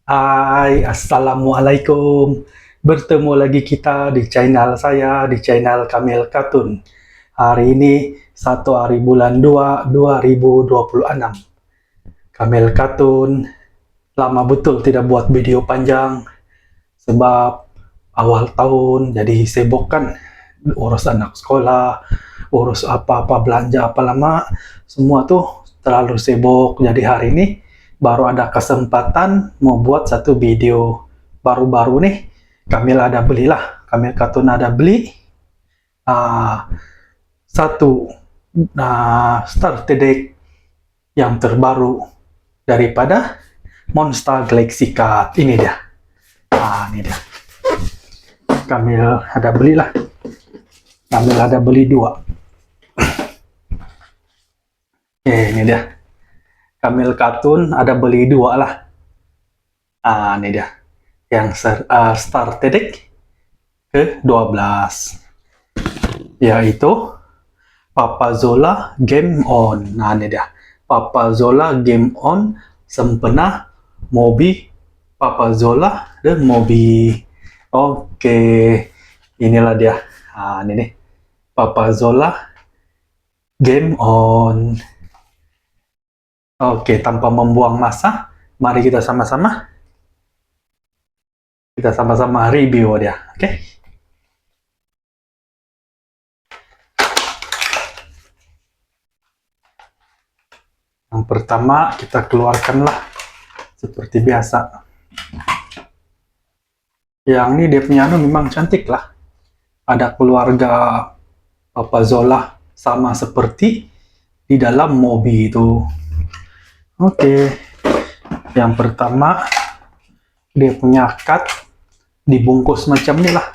Hai, Assalamualaikum. Bertemu lagi kita di channel saya, di channel Kamil Katun. Hari ini 1 hari bulan 2, 2026. Kamil Katun, lama betul tidak buat video panjang, sebab awal tahun jadi sibuk kan, urus anak sekolah, urus apa-apa belanja apa lama, semua tuh terlalu sibuk. Jadi hari ini baru ada kesempatan mau buat satu video baru-baru nih. Kamil Katun ada beli uh, satu starter deck yang terbaru daripada Monster Galaxy Card. Ini dia. Ini dia. Kamil ada belilah. Kamil ada beli 2. Ini dia. Kamil Katun ada beli 2 lah. Ini dia. Yang starter deck ke-12. Yaitu Papa Zola Game On. Ini dia. Papa Zola Game On sempena Mobi Papa Zola dan Mobi. Oke. Inilah dia. Ini nih. Papa Zola Game On. Oke, tanpa membuang masa, mari kita sama-sama review dia. Oke. Yang pertama kita keluarkanlah seperti biasa. Yang ini dia punya memang cantik lah. Ada keluarga Papa Zola sama seperti di dalam Mobi itu. Oke. Yang pertama dia punya card dibungkus macam ini lah.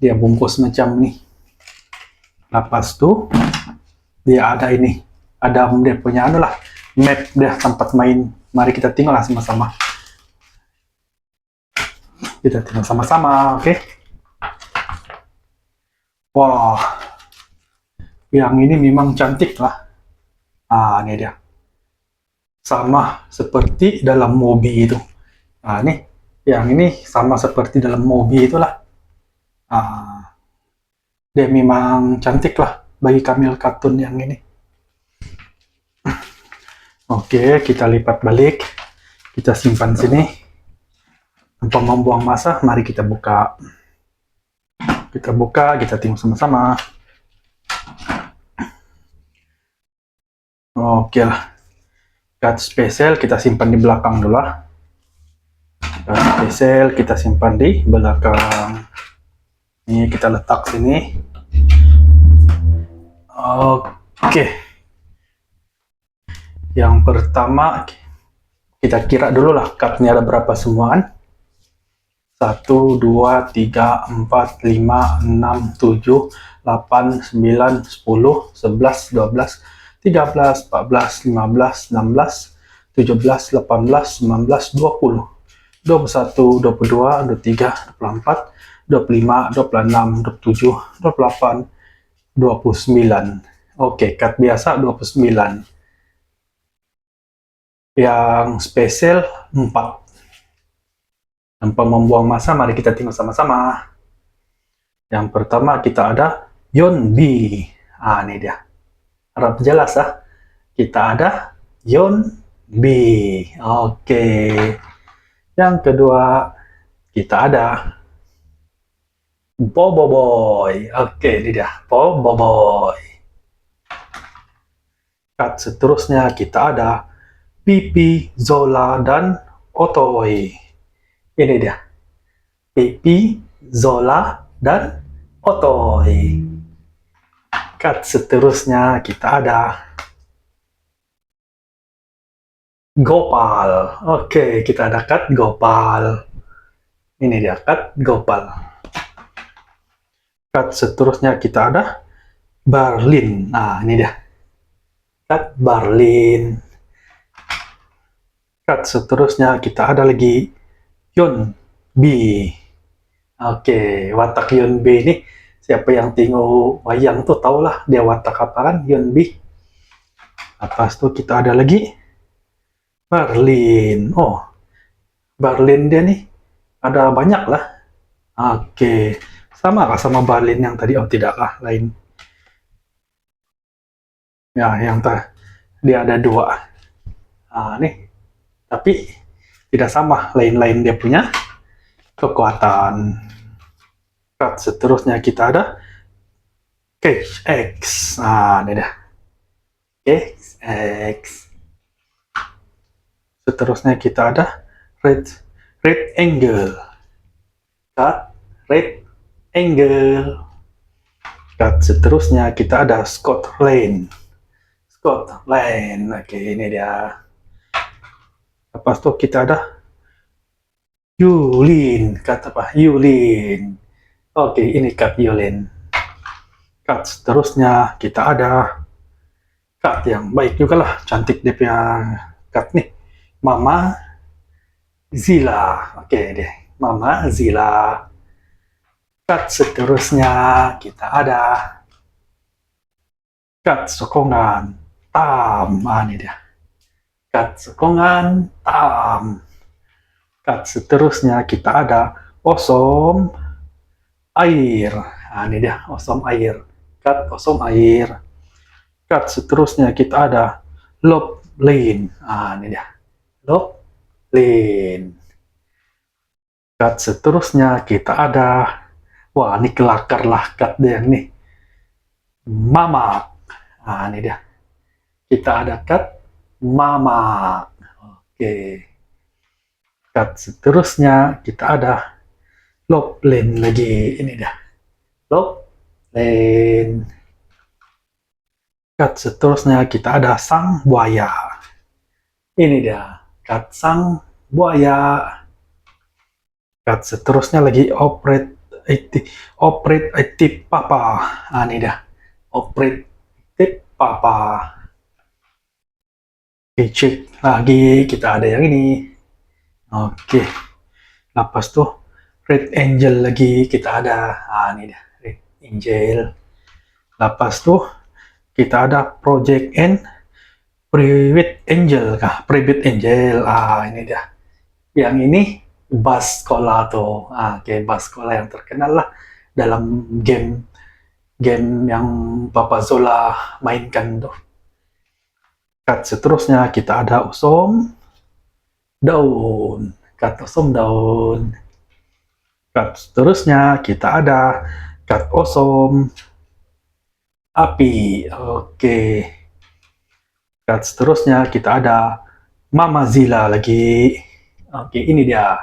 Dia bungkus macam ini. Lepas tuh dia ada ini. Ada dia punya lah map dia tempat main. Mari kita tinggallah sama-sama. Kita tinggal sama-sama, oke? Wah, yang ini memang cantik lah. Ini dia. Sama seperti dalam Mobi itu. Nih, yang ini sama seperti dalam Mobi itulah. Dia memang cantik lah bagi Kamil Katun yang ini. Oke, kita lipat balik. Kita simpan sini. Tanpa membuang masa, mari kita buka. Kita buka, kita tengok sama-sama. Oke lah. Card spesial kita simpan di belakang dulu lah. Card spesial kita simpan di belakang. Ini kita letak sini. Oke. Yang pertama kita kira dulu lah cardnya ada berapa semuaan. 1, 2, 3, 4, 5, 6, 7, 8, 9, 10, 11, 12, 13, 14, 15, 16, 17, 18, 19, 20, 21, 22, 23, 24, 25, 26, 27, 28, 29. Oke, card biasa 29. Yang spesial 4. Tanpa membuang masa, mari kita tengok sama-sama. Yang pertama kita ada Yonbi. Ini dia. Harap jelas ya. Kita ada Yonbi. Oke. Yang kedua kita ada Boboiboy. Oke, ini dia. Boboiboy. Card seterusnya kita ada Pipi, Zola, dan Otoy. Ini dia. Pipi, Zola, dan Otoy. Card seterusnya kita ada Gopal. Oke, kita ada card Gopal. Ini dia card Gopal. Card seterusnya kita ada Barlin. Ini dia. Card Barlin. Card seterusnya kita ada lagi Yonbi. Oke, watak Yonbi ini siapa yang tengok wayang tuh tahulah dia watak apa kan, Yonbi. Lepas itu kita ada lagi Barlin. Berlin dia nih ada banyak lah. Oke, sama kah sama Berlin yang tadi? Oh tidak lah, lain. Ya, yang dia ada dua. Nih, tapi tidak sama. Lain-lain dia punya kekuatan. Seterusnya kita ada Cage X. Ini dah. Cage X. Seterusnya kita ada Red Angle. Red Angle. Seterusnya kita ada Scotland. Oke, ini dia. Lepas itu kita ada Yulin. Apa? Yulin. Oke, ini Yulin. Seterusnya kita ada yang baik juga lah. Cantik dia punya nih. Mama Zilla. Oke deh. Mama Zilla. Seterusnya kita ada sokongan Tam. Ini dia. Sokongan Tam. Seterusnya kita ada Osom Air. Ini dia, Osom Air. Osom Air. Seterusnya kita ada Love Lane. Ini dia. Love Lane. Seterusnya kita ada, wah ini kelakar lah dia nih. Mama. Ini dia. Kita ada Mama. Oke. Seterusnya kita ada Love Lane lagi. Ini dia. Love Lane. Seterusnya kita ada Sang Buaya. Ini dia. Sang Buaya. Seterusnya lagi Operate Papa. Ini dia. Operate Papa. Oke, cek lagi. Kita ada yang ini. Oke. Lepas tuh Red Angel lagi kita ada. Ini dia. Red Angel. Lepas tuh kita ada Project N Private Angel kah? Private Angel. Ini dia. Yang ini bus sekolah tuh. Kayak bus sekolah yang terkenal lah dalam game yang Papa Zola mainkan tuh. Seterusnya kita ada Osom Daun. Osom Daun. Seterusnya kita ada Osom Api. Oke. Seterusnya kita ada Mama Zilla lagi. Oke, ini dia.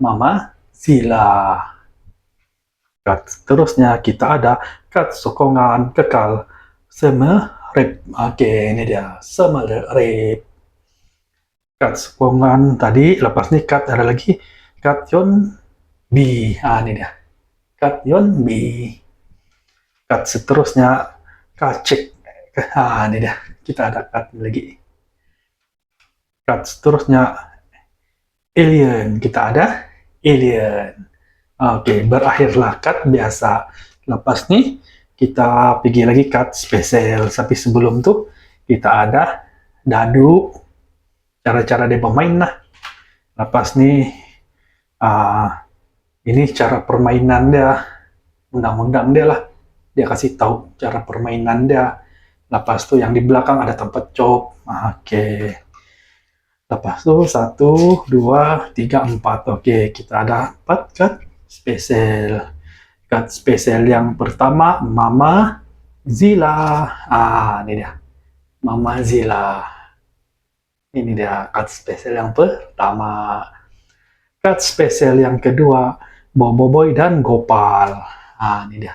Mama Zilla. Seterusnya kita ada sokongan kekal Semerip. Oke, ini dia. Semerip. Sokongan tadi. Lepas ini ada lagi Yon B. Ini dia. Yon B. Seterusnya Kacik. Ini dia. Kita ada lagi. Seterusnya Alien. Kita ada Alien. Oke, berakhirlah biasa. Lepas nih kita pergi lagi spesial. Tapi sebelum tuh kita ada dadu. Cara-cara dia bermain lah. Lepas nih ini cara permainan dia. Undang-undang dia lah. Dia kasih tahu cara permainan dia. Lepas tuh yang di belakang ada tempat chop. Oke. Lepas tuh 1, 2, 3, 4. Oke, kita ada 4 spesial. Spesial yang pertama Mama Zilla. Ini dia. Mama Zilla. Ini dia spesial yang pertama. Spesial yang kedua Boboiboy dan Gopal. Ini dia.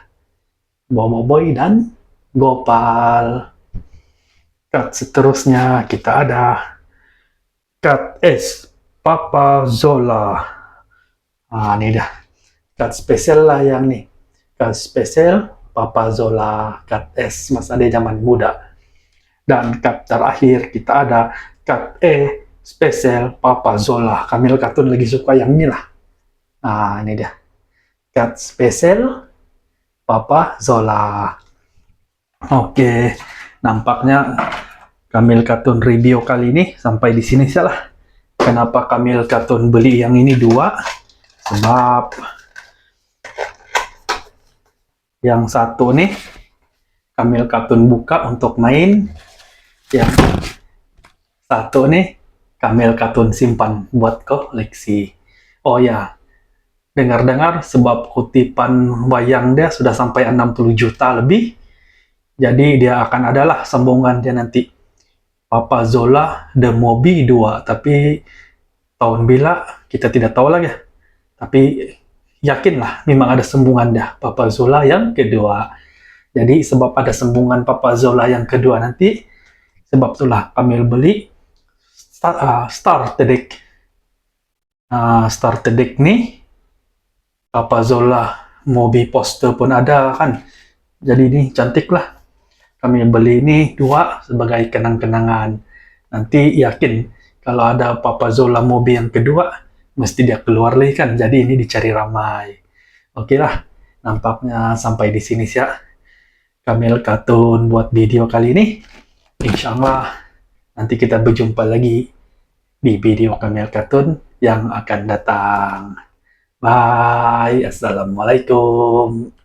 Boboiboy dan Gopal. Seterusnya kita ada S Papa Zola. Ini dah. Spesial lah yang nih. Spesial Papa Zola. S masa dia zaman muda. Dan terakhir kita ada E spesial Papa Zola. Kamil Katun lagi suka yang ini lah. Ini dia. Spesial Papa Zola. Oke, nampaknya Kamil Katun review kali ini sampai di sini salah. Kenapa Kamil Katun beli yang ini dua? Sebab yang satu nih Kamil Katun buka untuk main, yang satu nih Kamil Katun simpan buat koleksi. Oh ya, dengar-dengar sebab kutipan wayang dia sudah sampai 60 juta lebih, jadi dia akan adalah sambungan dia nanti. Papa Zola The Movie 2, tapi tahun bila kita tidak tahu lagi. Tapi yakinlah memang ada sambungan dah Papa Zola yang kedua. Jadi sebab ada sambungan Papa Zola yang kedua nanti, sebab itulah Kamil beli Starter Deck. Starter Deck nih Papa Zola movie poster pun ada kan. Jadi ini cantik lah. Kami beli ini dua sebagai kenang-kenangan. Nanti yakin kalau ada Papa Zola movie yang kedua, mesti dia keluar lagi kan. Jadi ini dicari ramai. Oke lah, nampaknya sampai di sini sih ya Kamil Katun buat video kali ini. Insya Allah nanti kita berjumpa lagi di video Kamil Katun yang akan datang. Bye, assalamualaikum.